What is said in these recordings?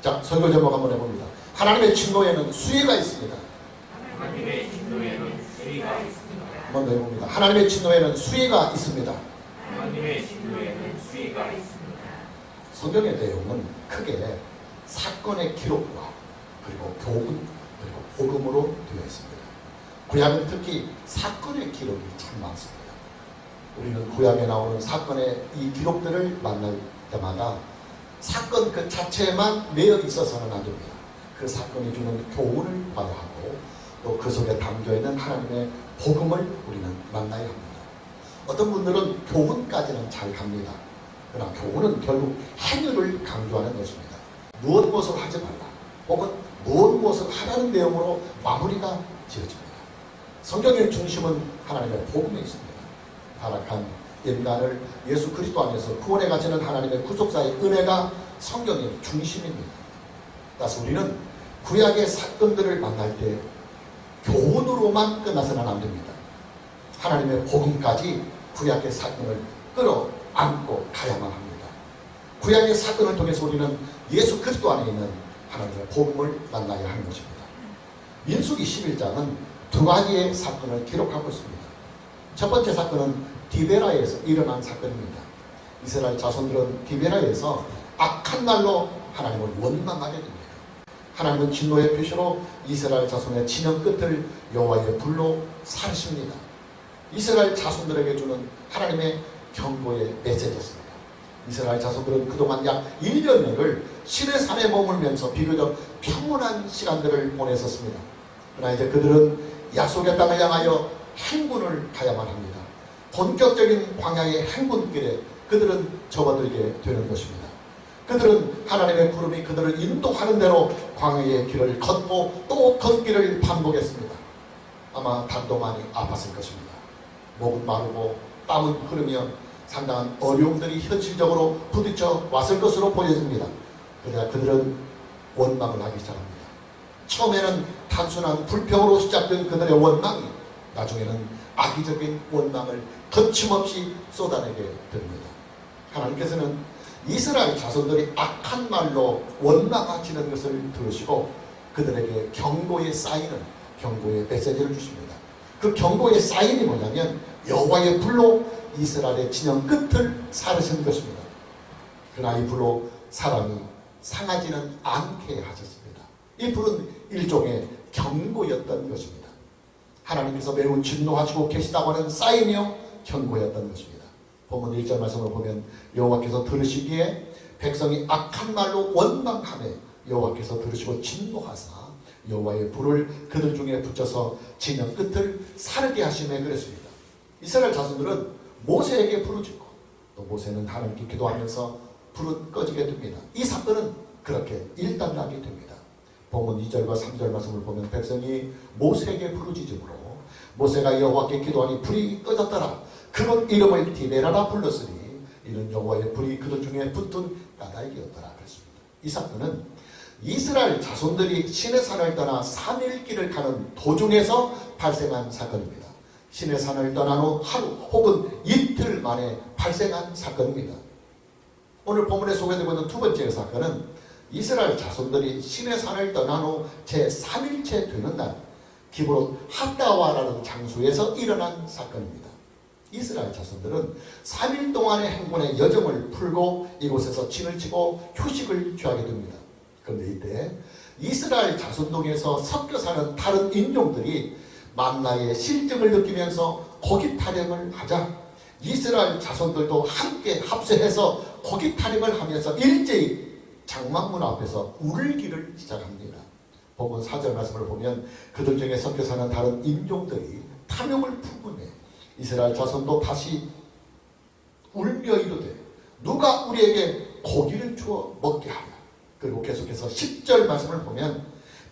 자, 설교 제목 한번 해봅니다. 하나님의 진노에는 수위가 있습니다. 하나님의 진노에는 수위가 있습니다. 한번 더 해봅니다. 하나님의 진노에는 수위가 있습니다. 하나님의 진노에는 수위가 있습니다. 성경의 내용은 크게 사건의 기록과 그리고 교훈 그리고 복음으로 되어 있습니다. 구약은 특히 사건의 기록이 참 많습니다. 우리는 구약에 나오는 사건의 이 기록들을 만날 때마다 사건 그 자체에만 매여 있어서는 안 됩니다. 그 사건이 주는 교훈을 봐야 하고 또 그 속에 담겨있는 하나님의 복음을 우리는 만나야 합니다. 어떤 분들은 교훈까지는 잘 갑니다. 그러나 교훈은 결국 행위를 강조하는 것입니다. 무엇을 하지 말라 혹은 무엇을 하라는 내용으로 마무리가 지어집니다. 성경의 중심은 하나님의 복음에 있습니다. 타락한 인간을 예수 그리스도 안에서 구원해 가시는 하나님의 구속사의 은혜가 성경의 중심입니다. 따라서 우리는 구약의 사건들을 만날 때 교훈으로만 끝나서는 안 됩니다. 하나님의 복음까지 구약의 사건을 끌어안고 가야만 합니다. 구약의 사건을 통해서 우리는 예수 그리스도 안에 있는 하나님의 복음을 만나야 하는 것입니다. 민수기 11장은 두 가지의 사건을 기록하고 있습니다. 첫 번째 사건은 디베라에서 일어난 사건입니다. 이스라엘 자손들은 디베라에서 악한 말로 하나님을 원망하게 됩니다. 하나님은 진노의 표시로 이스라엘 자손의 진영 끝을 여호와의 불로 사르십니다. 이스라엘 자손들에게 주는 하나님의 경고의 메시지였습니다. 이스라엘 자손들은 그동안 약 1년여를 시내산에 머물면서 비교적 평온한 시간들을 보냈었습니다. 그러나 이제 그들은 약속의 땅을 향하여 행군을 가야만 합니다. 본격적인 광야의 행군길에 그들은 접어들게 되는 것입니다. 그들은 하나님의 구름이 그들을 인도하는 대로 광야의 길을 걷고 또 걷기를 반복했습니다. 아마 다리도 많이 아팠을 것입니다. 목은 마르고 땀은 흐르며 상당한 어려움들이 현실적으로 부딪혀 왔을 것으로 보여집니다. 그러나 그들은 원망을 하기 시작합니다. 처음에는 단순한 불평으로 시작된 그들의 원망이 나중에는 악의적인 원망을 거침없이 쏟아내게 됩니다. 하나님께서는 이스라엘 자손들이 악한 말로 원망하시는 것을 들으시고 그들에게 경고의 사인을, 경고의 메시지를 주십니다. 그 경고의 사인이 뭐냐면 여호와의 불로 이스라엘의 진영 끝을 사르신 것입니다. 그러나 이 불로 사람이 상하지는 않게 하셨습니다. 이 불은 일종의 경고였던 것입니다. 하나님께서 매우 진노하시고 계시다고 하는 사인이요 경고였던 것입니다. 본문 1절 말씀을 보면 여호와께서 들으시기에 백성이 악한 말로 원망하며 여호와께서 들으시고 진노하사 여호와의 불을 그들 중에 붙여서 진영 끝을 사르게 하시며 그랬습니다. 이스라엘 자손들은 모세에게 부르짖고 또 모세는 하나님께 기도하면서 불은 꺼지게 됩니다. 이 사건은 그렇게 일단락이 됩니다. 본문 2절과 3절 말씀을 보면 백성이 모세에게 부르짖음으로 모세가 여호와께 기도하니 불이 꺼졌더라. 그런 이름을 디베라라 불렀으니 이는 여호와의 불이 그들 중에 붙은 까닭이었더라 그랬습니다. 이 사건은 이스라엘 자손들이 시내산을 떠나 3일길을 가는 도중에서 발생한 사건입니다. 시내산을 떠난 후 하루 혹은 이틀 만에 발생한 사건입니다. 오늘 본문에 소개되고 있는 두 번째 사건은 이스라엘 자손들이 시내산을 떠난 후 제3일째 되는 날 기브롯 핫다와라는 장소에서 일어난 사건입니다. 이스라엘 자손들은 3일 동안의 행군의 여정을 풀고 이곳에서 진을 치고 휴식을 취하게 됩니다. 그런데 이때 이스라엘 자손 중에서 섞여 사는 다른 인종들이 만나의 실증을 느끼면서 고기 타령을 하자 이스라엘 자손들도 함께 합세해서 고기 타령을 하면서 일제히 장막문 앞에서 울기를 시작합니다. 본문 4절 말씀을 보면 그들 중에 섞여 사는 다른 인종들이 탐욕을 품으며 이스라엘 자손도 다시 울며 이르되 누가 우리에게 고기를 주어 먹게 하랴. 그리고 계속해서 10절 말씀을 보면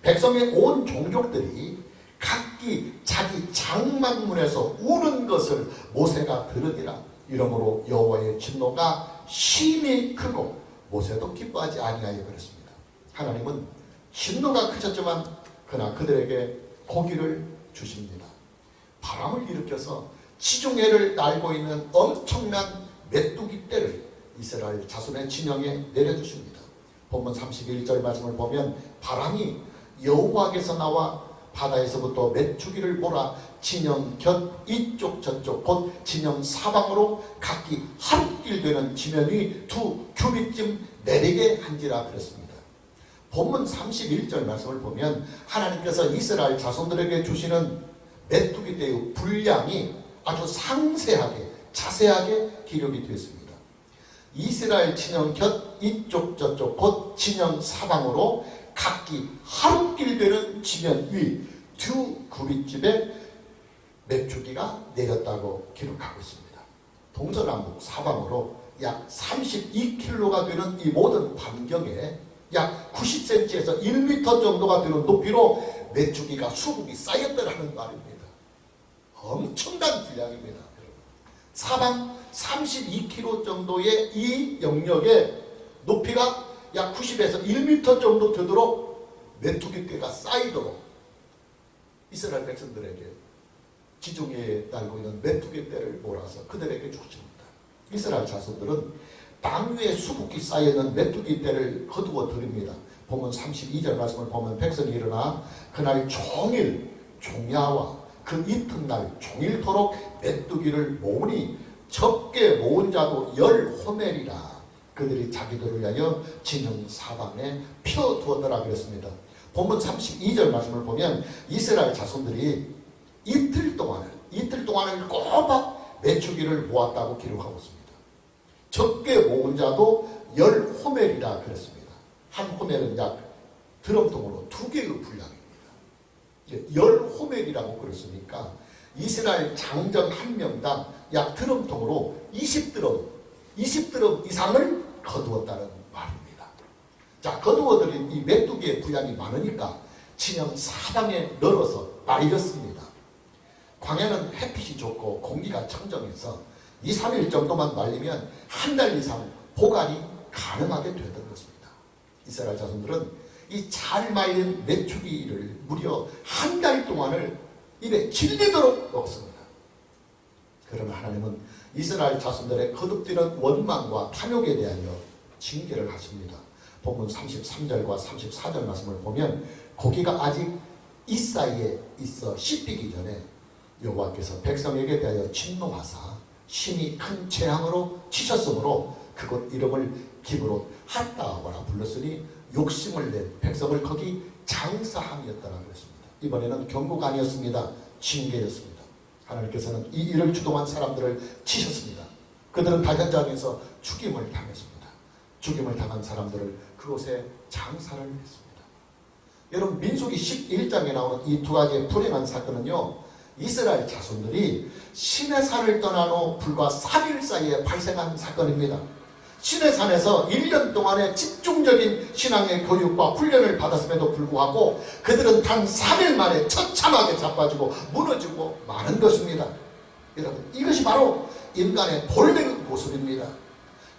백성의 온 종족들이 각기 자기 장막문에서 우는 것을 모세가 들으니라. 이러므로 여호와의 진노가 심히 크고 모세도 기뻐하지 아니하여 그랬습니다. 하나님은 진노가 크셨지만 그러나 그들에게 고기를 주십니다. 바람을 일으켜서 지중해를 날고 있는 엄청난 메뚜기 떼를 이스라엘 자손의 진영에 내려주십니다. 본문 31절 말씀을 보면 바람이 여호와께서 나와 바다에서부터 메추기를 몰아 진영 곁 이쪽 저쪽 곧 진영 사방으로 각기 하루길 되는 지면 위 2규빗쯤 내리게 한지라 그랬습니다. 본문 31절 말씀을 보면 하나님께서 이스라엘 자손들에게 주시는 메뚜기 떼의 분량이 아주 상세하게 자세하게 기록이 되어 있습니다. 이스라엘 진영 곁 이쪽 저쪽 곧 진영 사방으로 각기 하루길 되는 지면 위 2규빗집에 메추기가 내렸다고 기록하고 있습니다. 동서남북 사방으로 약 32km가 되는 이 모든 반경에 약 90cm에서 1m 정도가 되는 높이로 메추기가 수북이 쌓였다는 말입니다. 엄청난 분량입니다. 사방 32km 정도의 이 영역에 높이가 약 90에서 1m 정도 되도록 메뚜기 떼가 쌓이도록 이스라엘 백성들에게 지중해에 날고 있는 메뚜기 떼를 몰아서 그들에게 주십니다. 이스라엘 자손들은 땅 위에 수북히 쌓여있는 메뚜기 떼를 거두어 드립니다. 본문 32절 말씀을 보면 백성이 일어나 그날 종일 종야와 그 이튿날 종일토록 메뚜기를 모으니 적게 모은 자도 10호멜이라 그들이 자기들을 위하여 진영 사방에 펴두었더라 그랬습니다. 본문 32절 말씀을 보면 이스라엘 자손들이 이틀 동안을 꼬박 메추기를 모았다고 기록하고 있습니다. 적게 모은 자도 10호멜이라 그랬습니다. 한 호멜은 약 드럼통으로 2개의 분량입니다. 10호멜이라고 그랬으니까 이스라엘 장정 한 명당 약 드럼통으로 20드럼 이상을 거두었다는 말입니다. 자, 거두어들인 이 메뚜기의 분량이 많으니까 진영 사방에 널어서 말렸습니다. 광야는 햇빛이 좋고 공기가 청정해서 2, 3일 정도만 말리면 한 달 이상 보관이 가능하게 되던 것입니다. 이스라엘 자손들은 이 잘 말린 메추기를 무려 한 달 동안을 입에 질리도록 먹습니다. 그러나 하나님은 이스라엘 자손들의 거듭되는 원망과 탐욕에 대하여 징계를 하십니다. 본문 33절과 34절 말씀을 보면 고기가 아직 이 사이에 있어 씹히기 전에 여호와께서 백성에게 대하여 진노하사 심히 큰 재앙으로 치셨으므로 그곳 이름을 기브롯 핫다와라 불렀으니 욕심을 낸 백성을 거기 장사함이었다라 그랬습니다. 이번에는 경고가 아니었습니다. 징계였습니다. 하나님께서는 이 일을 주동한 사람들을 치셨습니다. 그들은 다현장에서 죽임을 당했습니다. 죽임을 당한 사람들을 그곳에 장사를 했습니다. 여러분, 민수기 11장에 나오는 이 2가지의 불행한 사건은요, 이스라엘 자손들이 시내산을 떠난 후 불과 3일 사이에 발생한 사건입니다. 시내산에서 1년 동안의 집중적인 신앙의 교육과 훈련을 받았음에도 불구하고 그들은 단 3일 만에 처참하게 자빠지고 무너지고 마는 것입니다. 여러분, 이것이 바로 인간의 본래의 모습입니다.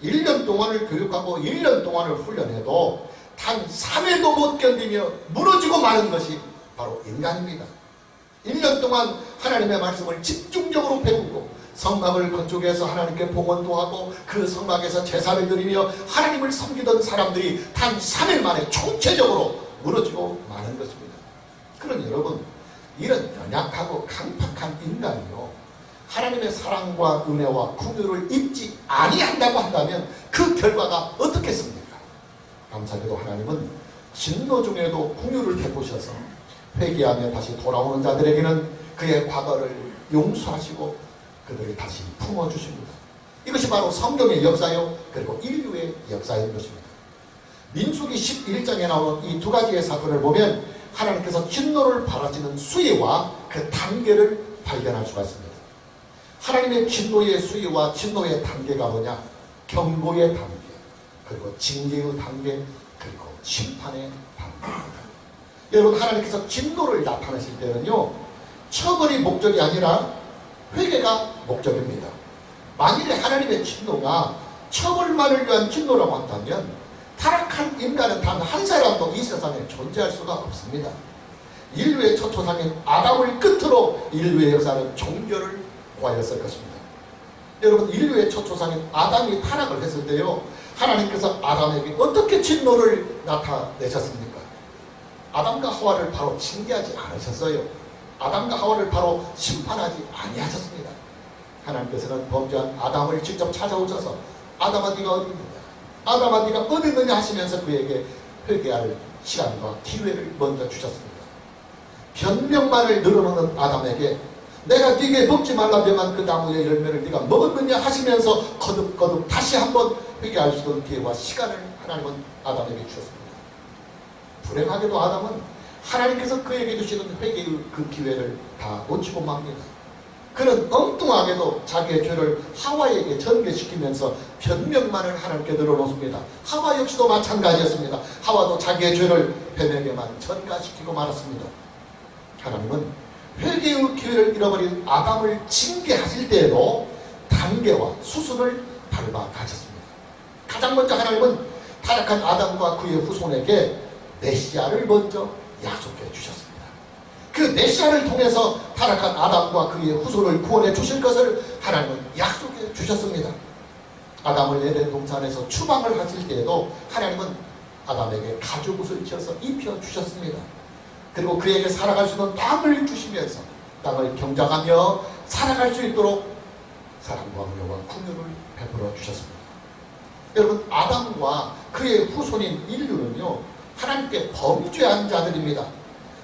1년 동안을 교육하고 1년 동안을 훈련해도 단 3일도 못 견디며 무너지고 마는 것이 바로 인간입니다. 1년 동안 하나님의 말씀을 집중적으로 배우고 성막을 건축해서 하나님께 봉헌도 하고 그 성막에서 제사를 드리며 하나님을 섬기던 사람들이 단 3일 만에 총체적으로 무너지고 마는 것입니다. 그러니 여러분, 이런 연약하고 강팍한 인간이요, 하나님의 사랑과 은혜와 긍휼을 입지 아니한다고 한다면 그 결과가 어떻겠습니까? 감사하게도 하나님은 진노 중에도 긍휼을 베푸셔서 회개하며 다시 돌아오는 자들에게는 그의 과거를 용서하시고 그들을 다시 품어주십니다. 이것이 바로 성경의 역사요, 그리고 인류의 역사인 것입니다. 민수기 11장에 나오는 이 2가지의 사건을 보면 하나님께서 진노를 바라시는 수위와 그 단계를 발견할 수가 있습니다. 하나님의 진노의 수위와 진노의 단계가 뭐냐? 경고의 단계, 그리고 징계의 단계, 그리고 심판의 단계입니다. 여러분, 하나님께서 진노를 나타내실 때는요, 처벌이 목적이 아니라 회개가 목적입니다. 만일에 하나님의 진노가 처벌만을 위한 진노라고 한다면 타락한 인간은 단 한 사람도 이 세상에 존재할 수가 없습니다. 인류의 첫 조상인 아담을 끝으로 인류의 역사는 종결을 구하였을 것입니다. 여러분, 인류의 첫 조상인 아담이 타락을 했을 때요, 하나님께서 아담에게 어떻게 진노를 나타내셨습니까? 아담과 하와를 바로 징계하지 않으셨어요. 아담과 하와를 바로 심판하지 아니하셨습니다. 하나님께서는 범죄한 아담을 직접 찾아오셔서 아담아 네가 어디 있느냐, 아담아 네가 어디 있느냐 하시면서 그에게 회개할 시간과 기회를 먼저 주셨습니다. 변명만을 늘어놓는 아담에게 내가 네게 먹지 말라더만 그 나무의 열매를 네가 먹었느냐 하시면서 거듭거듭 다시 한번 회개할 수 있는 기회와 시간을 하나님은 아담에게 주셨습니다. 불행하게도 아담은 하나님께서 그에게 주시는 회개의 그 기회를 다 놓치고 맙니다. 그는 엉뚱하게도 자기의 죄를 하와에게 전개시키면서 변명만을 하나님께 늘어놓습니다. 하와 역시도 마찬가지였습니다. 하와도 자기의 죄를 뱀에게만 전가시키고 말았습니다. 하나님은 회개의 기회를 잃어버린 아담을 징계하실 때에도 단계와 수순을 밟아 가셨습니다. 가장 먼저 하나님은 타락한 아담과 그의 후손에게 메시아를 먼저 약속해 주셨습니다. 그 메시아를 통해서 타락한 아담과 그의 후손을 구원해 주실 것을 하나님은 약속해 주셨습니다. 아담을 에덴 동산에서 추방을 하실 때에도 하나님은 아담에게 가죽옷을 지어서 입혀 주셨습니다. 그리고 그에게 살아갈 수 있는 땅을 주시면서 땅을 경작하며 살아갈 수 있도록 사랑과 은혜와 긍휼을 베풀어 주셨습니다. 여러분, 아담과 그의 후손인 인류는요, 하나님께 범죄한 자들입니다.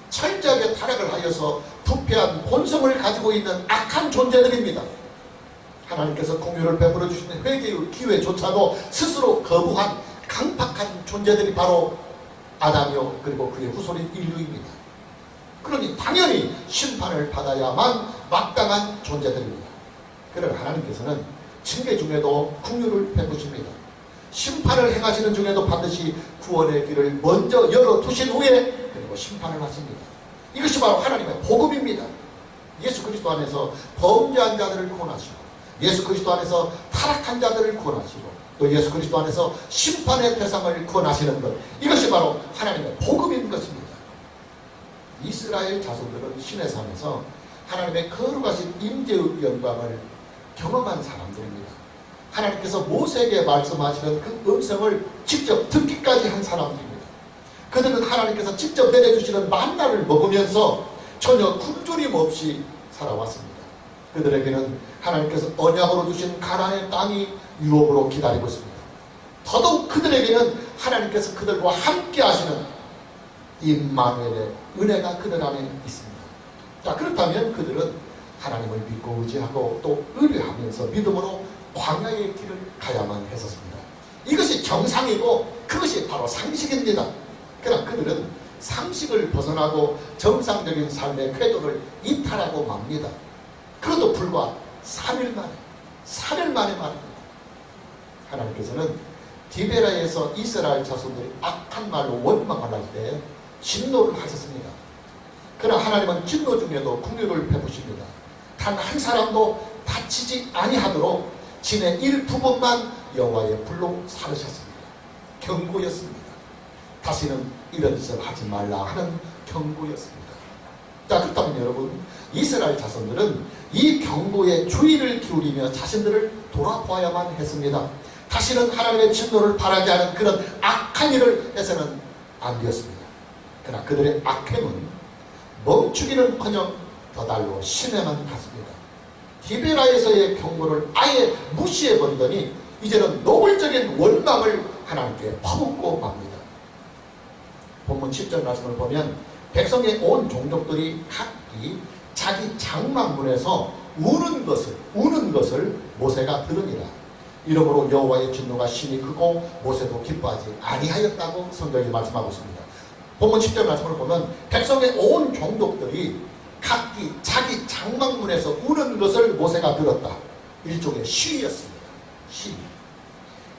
철저하게 타락을 하여서 부패한 본성을 가지고 있는 악한 존재들입니다. 하나님께서 긍휼을 베풀어 주시는 회개의 기회조차도 스스로 거부한 강팍한 존재들이 바로 아담이요 그리고 그의 후손인 인류입니다. 그러니 당연히 심판을 받아야만 마땅한 존재들입니다. 그러나 하나님께서는 징계 중에도 긍휼을 베푸십니다. 심판을 행하시는 중에도 반드시 구원의 길을 먼저 열어두신 후에 그리고 심판을 하십니다. 이것이 바로 하나님의 복음입니다. 예수 그리스도 안에서 범죄한 자들을 구원하시고, 예수 그리스도 안에서 타락한 자들을 구원하시고, 또 예수 그리스도 안에서 심판의 대상을 구원하시는 것, 이것이 바로 하나님의 복음인 것입니다. 이스라엘 자손들은 신의 산에서 하나님의 거룩하신 임재의 영광을 경험한 사람들입니다. 하나님께서 모세에게 말씀하시는 그 음성을 직접 듣기까지 한 사람들입니다. 그들은 하나님께서 직접 내려주시는 만나를 먹으면서 전혀 굶주림 없이 살아왔습니다. 그들에게는 하나님께서 언약으로 주신 가나안의 땅이 유업으로 기다리고 있습니다. 더더욱 그들에게는 하나님께서 그들과 함께 하시는 임마누엘의 은혜가 그들 안에 있습니다. 자, 그렇다면 그들은 하나님을 믿고 의지하고 또 의뢰하면서 믿음으로 광야의 길을 가야만 했었습니다. 이것이 정상이고 그것이 바로 상식입니다. 그러나 그들은 상식을 벗어나고 정상적인 삶의 궤도를 이탈하고 맙니다. 그것도 불과 3일 만에 말입니다. 하나님께서는 디베라에서 이스라엘 자손들이 악한 말로 원망을 할 때 진노를 하셨습니다. 그러나 하나님은 진노 중에도 긍휼을 베푸십니다. 단 한 사람도 다치지 아니하도록 진의 일부분만 여호와의 불로 사르셨습니다. 경고였습니다. 다시는 이런 짓을 하지 말라 하는 경고였습니다. 자, 그렇다면 여러분, 이스라엘 자손들은 이 경고에 주의를 기울이며 자신들을 돌아보아야만 했습니다. 다시는 하나님의 진노를 바라지 않은 그런 악한 일을 해서는 안 되었습니다. 그러나 그들의 악행은 멈추기는커녕 더 달로 심해만 갔습니다. 디베라에서의 경고를 아예 무시해버리더니 이제는 노골적인 원망을 하나님께 퍼붓고 맙니다. 본문 10절 말씀을 보면 백성의 온 종족들이 각기 자기 장막문에서 우는 것을 모세가 들으니라. 이러므로 여호와의 진노가 심히 크고 모세도 기뻐하지 아니하였다고 성경이 말씀하고 있습니다. 본문 10절 말씀을 보면 백성의 온 종족들이 각기 자기 장막문에서 우는 것을 모세가 들었다. 일종의 시위였습니다. 시위.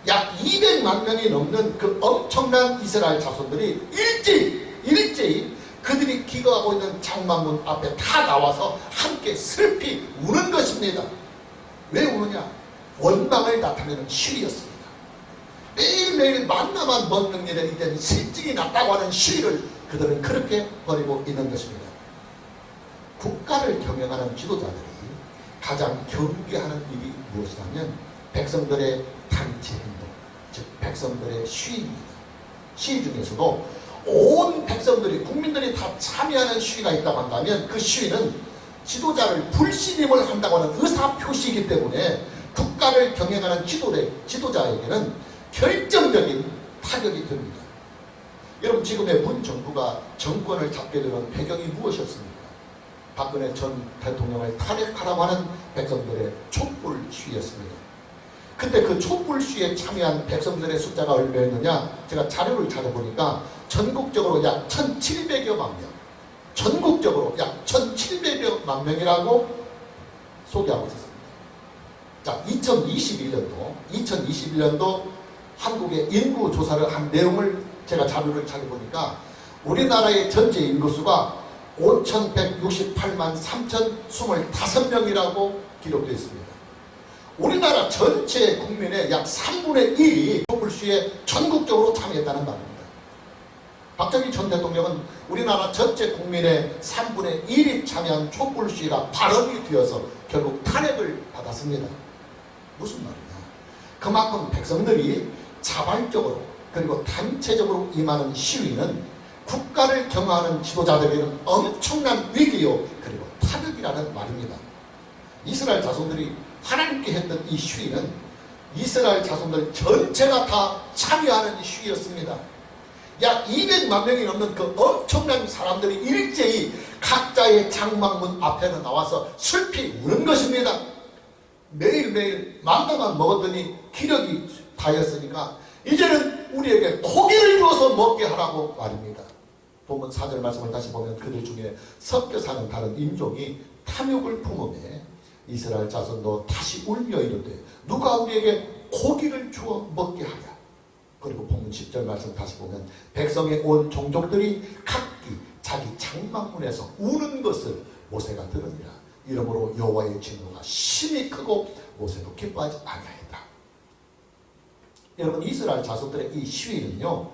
약 200만 명이 넘는 그 엄청난 이스라엘 자손들이 일제히 그들이 기거하고 있는 장막문 앞에 다 나와서 함께 슬피 우는 것입니다. 왜 우느냐? 원망을 나타내는 시위였습니다. 매일매일 만나만 먹는 일에 이제는 실증이 났다고 하는 시위를 그들은 그렇게 벌이고 있는 것입니다. 국가를 경영하는 지도자들이 가장 경계하는 일이 무엇이냐면 백성들의 단체 행동, 즉 백성들의 시위입니다. 시위 중에서도 온 백성들이 국민들이 다 참여하는 시위가 있다고 한다면 그 시위는 지도자를 불신임을 한다고 하는 의사표시이기 때문에 국가를 경영하는 지도자에게는 결정적인 타격이 됩니다. 여러분, 지금의 문 정부가 정권을 잡게 되는 배경이 무엇이었습니까? 박근혜 전 대통령을 탄핵하라고 하는 백성들의 촛불 시위였습니다. 근데 그 촛불 시위에 참여한 백성들의 숫자가 얼마였느냐? 제가 자료를 찾아보니까 전국적으로 약 1,700여만 명, 전국적으로 약 1,700여만 명이라고 소개하고 있습니다. 자, 2021년도 한국의 인구 조사를 한 내용을 제가 자료를 찾아보니까 우리나라의 전체 인구수가 5,168만 3,025명이라고 기록되어 있습니다. 우리나라 전체 국민의 약 3분의 1이 촛불시위에 전국적으로 참여했다는 말입니다. 박정희 전 대통령은 우리나라 전체 국민의 3분의 1이 참여한 촛불시위가 발언이 되어서 결국 탄핵을 받았습니다. 무슨 말이냐? 그만큼 백성들이 자발적으로 그리고 단체적으로 임하는 시위는 국가를 경영하는 지도자들에게는 엄청난 위기요 그리고 타격이라는 말입니다. 이스라엘 자손들이 하나님께 했던 이 시위는 이스라엘 자손들 전체가 다 참여하는 시위였습니다. 약 200만 명이 넘는 그 엄청난 사람들이 일제히 각자의 장막문 앞에서 나와서 슬피 우는 것입니다. 매일매일 만나만 먹었더니 기력이 다였으니까 이제는 우리에게 고기를 주어서 먹게 하라고 말입니다. 본문 4절 말씀을 다시 보면 그들 중에 섞여 사는 다른 인종이 탐욕을 품음에 이스라엘 자손도 다시 울며 이르되 누가 우리에게 고기를 주어 먹게 하랴. 그리고 본문 10절 말씀 다시 보면 백성의 온 종족들이 각기 자기 장막문에서 우는 것을 모세가 들으니라. 이러므로 여호와의 진노가 심히 크고 모세도 기뻐하지 아니하였다. 여러분, 이스라엘 자손들의 이 시위는요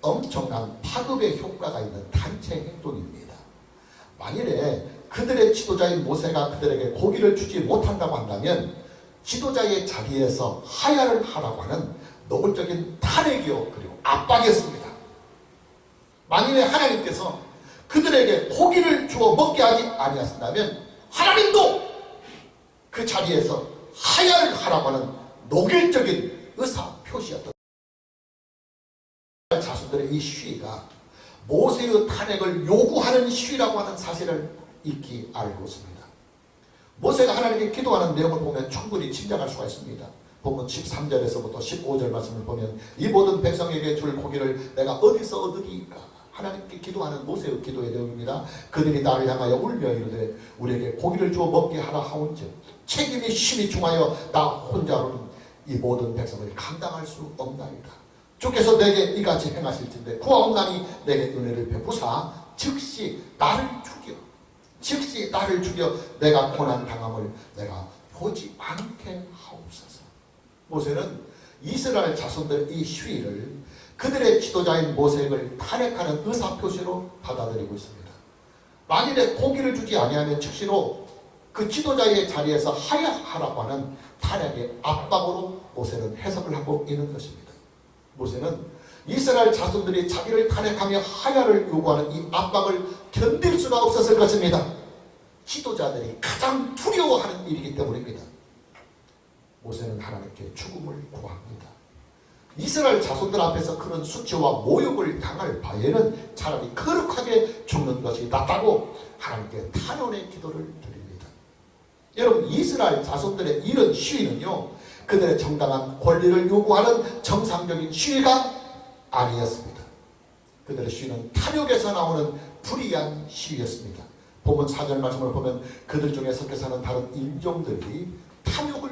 엄청난 파급의 효과가 있는 단체 행동입니다. 만일에 그들의 지도자인 모세가 그들에게 고기를 주지 못한다고 한다면 지도자의 자리에서 하야를 하라고 하는 노골적인 탄핵이요 그리고 압박이었습니다. 만일에 하나님께서 그들에게 고기를 주어 먹게 하지 아니하신다면 하나님도 그 자리에서 하야를 하라고 하는 노골적인 의사표시였던 자손들의 이 시위가 모세의 탄핵을 요구하는 시위라고 하는 사실을 익히 알고 있습니다. 모세가 하나님께 기도하는 내용을 보면 충분히 짐작할 수가 있습니다. 본문 13절에서부터 15절 말씀을 보면 이 모든 백성에게 줄 고기를 내가 어디서 얻으리까? 하나님께 기도하는 모세의 기도의 내용입니다. 그들이 나를 향하여 울며 이르되 우리에게 고기를 주어 먹게 하라 하온즉 책임이 심히 중하여 나 혼자로는 이 모든 백성을 감당할 수 없나이다. 주께서 내게 이같이 행하실진데 구하옵나니 내게 은혜를 베푸사 즉시 나를 죽여 내가 고난 당함을 내가 보지 않게 하옵소서. 모세는 이스라엘 자손들의 이 시위를 그들의 지도자인 모세를 탄핵하는 의사표시로 받아들이고 있습니다. 만일에 고기를 주지 아니하면 즉시로 그 지도자의 자리에서 하야하라고 하는 탄핵의 압박으로 모세는 해석을 하고 있는 것입니다. 모세는 이스라엘 자손들이 자기를 탄핵하며 하야를 요구하는 이 압박을 견딜 수가 없었을 것입니다. 지도자들이 가장 두려워하는 일이기 때문입니다. 모세는 하나님께 죽음을 구합니다. 이스라엘 자손들 앞에서 그런 수치와 모욕을 당할 바에는 차라리 거룩하게 죽는 것이 낫다고 하나님께 탄원의 기도를 드립니다. 여러분, 이스라엘 자손들의 이런 시위는요 그들의 정당한 권리를 요구하는 정상적인 시위가 아니었습니다. 그들의 시위는 탐욕에서 나오는 불의한 시위였습니다. 본문 4절 말씀을 보면 그들 중에 섞여 사는 다른 인종들이 탐욕을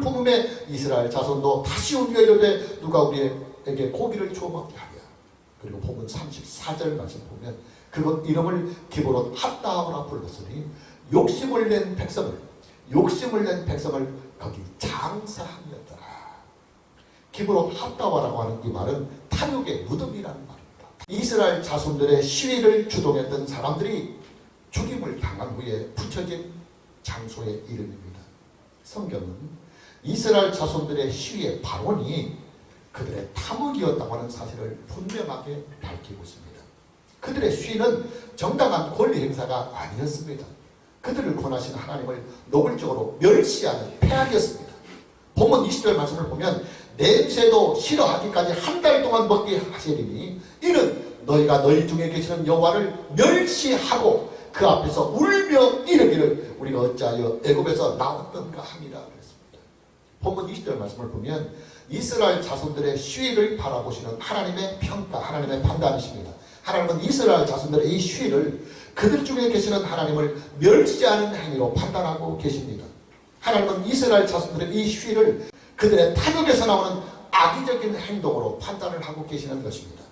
품음에 이스라엘 자손도 다시 울며 이르되 누가 우리에게 고기를 주어 먹게 하랴. 그리고 본문 34절 말씀 보면 그것 이름을 기브롯 핫다하라 불렀으니 욕심을 낸 백성을 거기 장사하였더라. 기브롯 핫다와라고 하는 이 말은 탐욕의 무덤이라는 말입니다. 이스라엘 자손들의 시위를 주동했던 사람들이 죽임을 당한 후에 붙여진 장소의 이름입니다. 성경은 이스라엘 자손들의 시위의 발언이 그들의 탐욕이었다고 하는 사실을 분명하게 밝히고 있습니다. 그들의 시위는 정당한 권리 행사가 아니었습니다. 그들을 권하신 하나님을 노골적으로 멸시하는 폐악이었습니다. 본문 20절 말씀을 보면 냄새도 싫어하기까지 한 달 동안 먹게 하시리니 이는 너희가 너희 중에 계시는 여호와를 멸시하고 그 앞에서 울며 이르기를 우리가 어찌하여 애굽에서 나왔던가 함이라 그랬습니다. 본문 20절 말씀을 보면 이스라엘 자손들의 시위를 바라보시는 하나님의 평가, 하나님의 판단이십니다. 하나님은 이스라엘 자손들의 이 시위를 그들 중에 계시는 하나님을 멸시하는 행위로 판단하고 계십니다. 하나님은 이스라엘 자손들의 이 시위를 그들의 탐욕에서 나오는 악의적인 행동으로 판단을 하고 계시는 것입니다.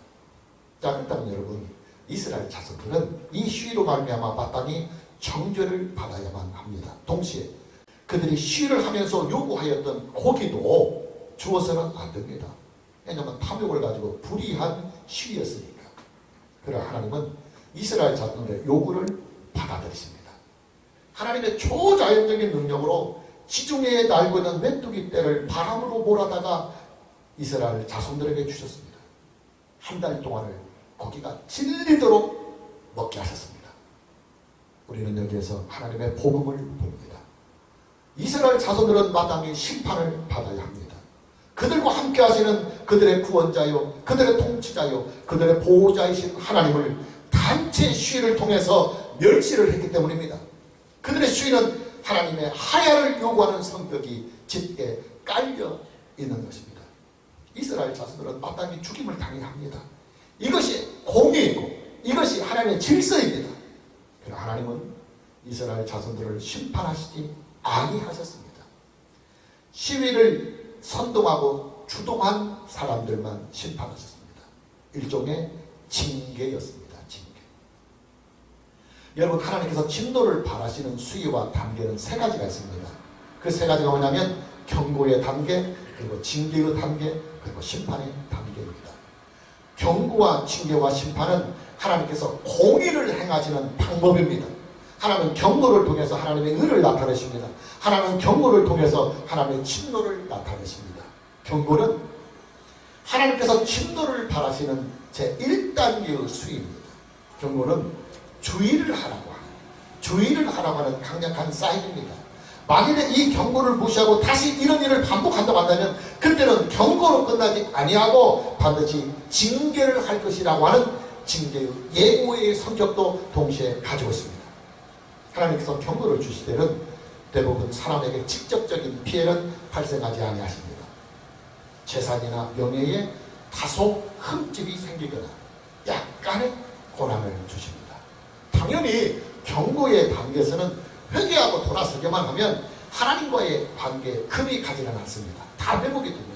자, 그렇다면 여러분, 이스라엘 자손들은 이 시위로 말미암아 마땅히 정죄를 받아야만 합니다. 동시에 그들이 시위를 하면서 요구하였던 고기도 주어서는 안 됩니다. 왜냐하면 탐욕을 가지고 불의한 시위였으니까. 그러나 하나님은 이스라엘 자손들의 요구를 받아들이십니다. 하나님의 초자연적인 능력으로 지중해에 날고 있는 메뚜기 떼를 바람으로 몰아다가 이스라엘 자손들에게 주셨습니다. 한 달 동안을 고기가 질리도록 먹게 하셨습니다. 우리는 여기에서 하나님의 복음을 봅니다. 이스라엘 자손들은 마땅히 심판을 받아야 합니다. 그들과 함께 하시는 그들의 구원자요, 그들의 통치자요, 그들의 보호자이신 하나님을 단체 시위를 통해서 멸시를 했기 때문입니다. 그들의 시위는 하나님의 하야를 요구하는 성격이 짙게 깔려 있는 것입니다. 이스라엘 자손들은 마땅히 죽임을 당해야 합니다. 이것이 공의이고 이것이 하나님의 질서입니다. 그러나 하나님은 이스라엘 자손들을 심판하시지 아니하셨습니다. 시위를 선동하고 주동한 사람들만 심판하셨습니다. 일종의 징계였습니다. 징계. 여러분, 하나님께서 진노를 바라시는 수위와 단계는 세 가지가 있습니다. 그 세 가지가 뭐냐면 경고의 단계, 그리고 징계의 단계, 그리고 심판의 단계입니다. 경고와 징계와 심판은 하나님께서 공의를 행하시는 방법입니다. 하나님은 경고를 통해서 하나님의 의를 나타내십니다. 하나님은 경고를 통해서 하나님의 진노를 나타내십니다. 경고는 하나님께서 진노를 바라시는 제1단계의 수위입니다. 경고는 주의를 하라고 하는 강력한 사인입니다. 만일에 이 경고를 무시하고 다시 이런 일을 반복한다고 한다면 그때는 경고로 끝나지 아니하고 반드시 징계를 할 것이라고 하는 징계의 예고의 성격도 동시에 가지고 있습니다. 하나님께서 경고를 주실 때는 대부분 사람에게 직접적인 피해는 발생하지 아니하십니다. 재산이나 명예에 다소 흠집이 생기거나 약간의 고난을 주십니다. 당연히 경고의 단계에서는 회개하고 돌아서기만 하면 하나님과의 관계에 금이 가지는 않습니다. 다 회복이 됩니다.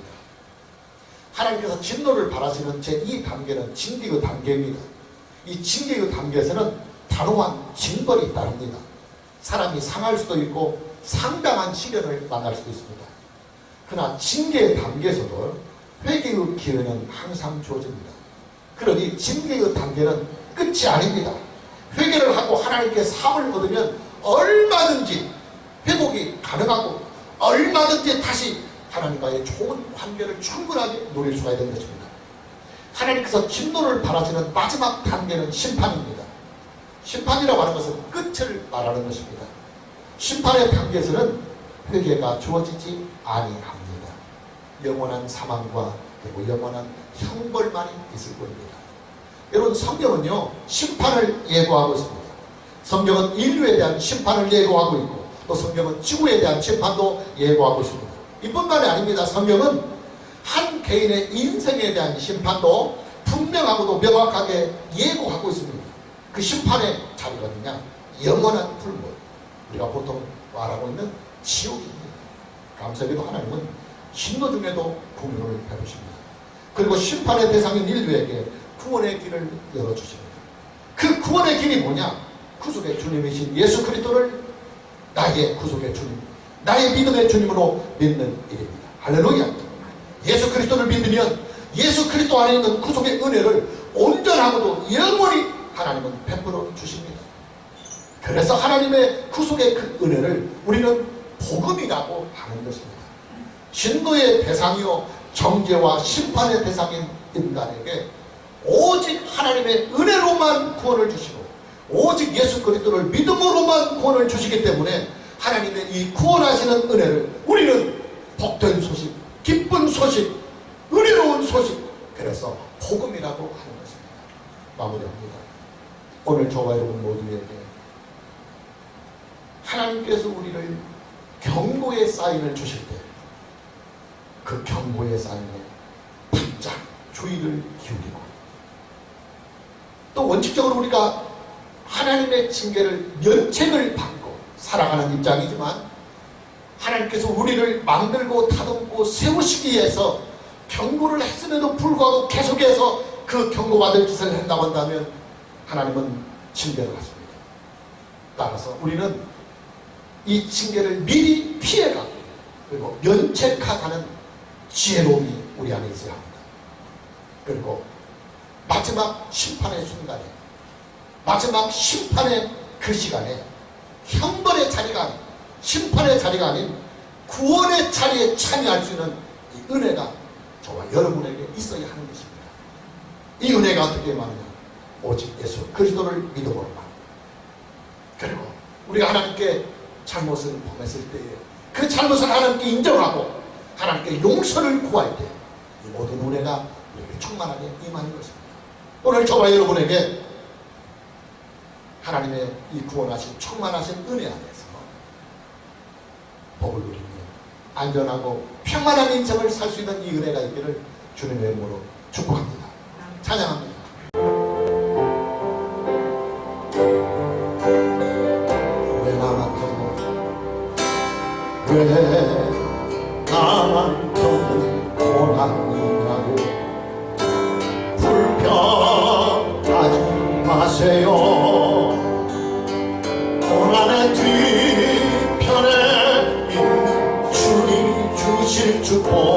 하나님께서 진노를 바라시는 제2단계는 징계의 단계입니다. 이 징계의 단계에서는 단호한 징벌이 따릅니다. 사람이 상할 수도 있고 상당한 시련을 만날 수도 있습니다. 그러나 징계의 단계에서도 회개의 기회는 항상 주어집니다. 그러니 징계의 단계는 끝이 아닙니다. 회개를 하고 하나님께 사함을 얻으면 얼마든지 회복이 가능하고 얼마든지 다시 하나님과의 좋은 관계를 충분하게 누릴 수가 있는 것입니다. 하나님께서 진노를 바라시는 마지막 단계는 심판입니다. 심판이라고 하는 것은 끝을 말하는 것입니다. 심판의 단계에서는 회개가 주어지지 아니합니다. 영원한 사망과 그리고 영원한 형벌만이 있을 겁니다. 여러분, 성경은요 심판을 예고하고 있습니다. 성경은 인류에 대한 심판을 예고하고 있고 또 성경은 지구에 대한 심판도 예고하고 있습니다. 이뿐만이 아닙니다. 성경은 한 개인의 인생에 대한 심판도 분명하고도 명확하게 예고하고 있습니다. 그 심판의 자리가 어디냐? 영원한 불문, 우리가 보통 말하고 있는 지옥입니다. 감사하게도 하나님은 진노 중에도 공유를 해주십니다. 그리고 심판의 대상인 인류에게 구원의 길을 열어주십니다. 그 구원의 길이 뭐냐? 구속의 주님이신 예수 그리스도를 나의 구속의 주님, 나의 믿음의 주님으로 믿는 일입니다. 할렐루야. 예수 그리스도를 믿으면 예수 그리스도 안에 있는 구속의 은혜를 온전하고도 영원히 하나님은 베풀어 주십니다. 그래서 하나님의 구속의 그 은혜를 우리는 복음이라고 하는 것입니다. 진노의 대상이요 정죄와 심판의 대상인 인간에게 오직 하나님의 은혜로만 구원을 주시고 오직 예수 그리스도를 믿음으로만 구원을 주시기 때문에 하나님의 이 구원하시는 은혜를 우리는 복된 소식, 기쁜 소식, 은혜로운 소식, 그래서 복음이라고 하는 것입니다. 마무리합니다. 오늘 저와 여러분 모두에게 하나님께서 우리를 경고의 사인을 주실 때 그 경고의 사인에 반짝 주의를 기울이고 또 원칙적으로 우리가 하나님의 징계를 면책을 받고 살아가는 입장이지만 하나님께서 우리를 만들고 다듬고 세우시기 위해서 경고를 했음에도 불구하고 계속해서 그 경고받을 짓을 한다고 한다면 하나님은 징계를 하십니다. 따라서 우리는 이 징계를 미리 피해가고 그리고 면책하가는 지혜로움이 우리 안에 있어야 합니다. 그리고 마지막 심판의 순간에 마지막 심판의 그 시간에 형벌의 자리가 아닌 심판의 자리가 아닌 구원의 자리에 참여할 수 있는 이 은혜가 저와 여러분에게 있어야 하는 것입니다. 이 은혜가 어떻게 임하느냐? 오직 예수 그리스도를 믿음으로만. 그리고 우리가 하나님께 잘못을 범했을 때에 그 잘못을 하나님께 인정하고 하나님께 용서를 구할 때 이 모든 은혜가 우리에게 충만하게 임하는 것입니다. 오늘 저와 여러분에게 하나님의 이 구원하신 충만하신 은혜 안에서 복을 누리며 안전하고 평안한 인생을 살 수 있는 이 은혜가 있기를 주님의 이름으로 축복합니다. 찬양합니다. 왜 나만큼 고난이라고 불평하지 마세요. 고난의 뒤편에 주님 주실 축복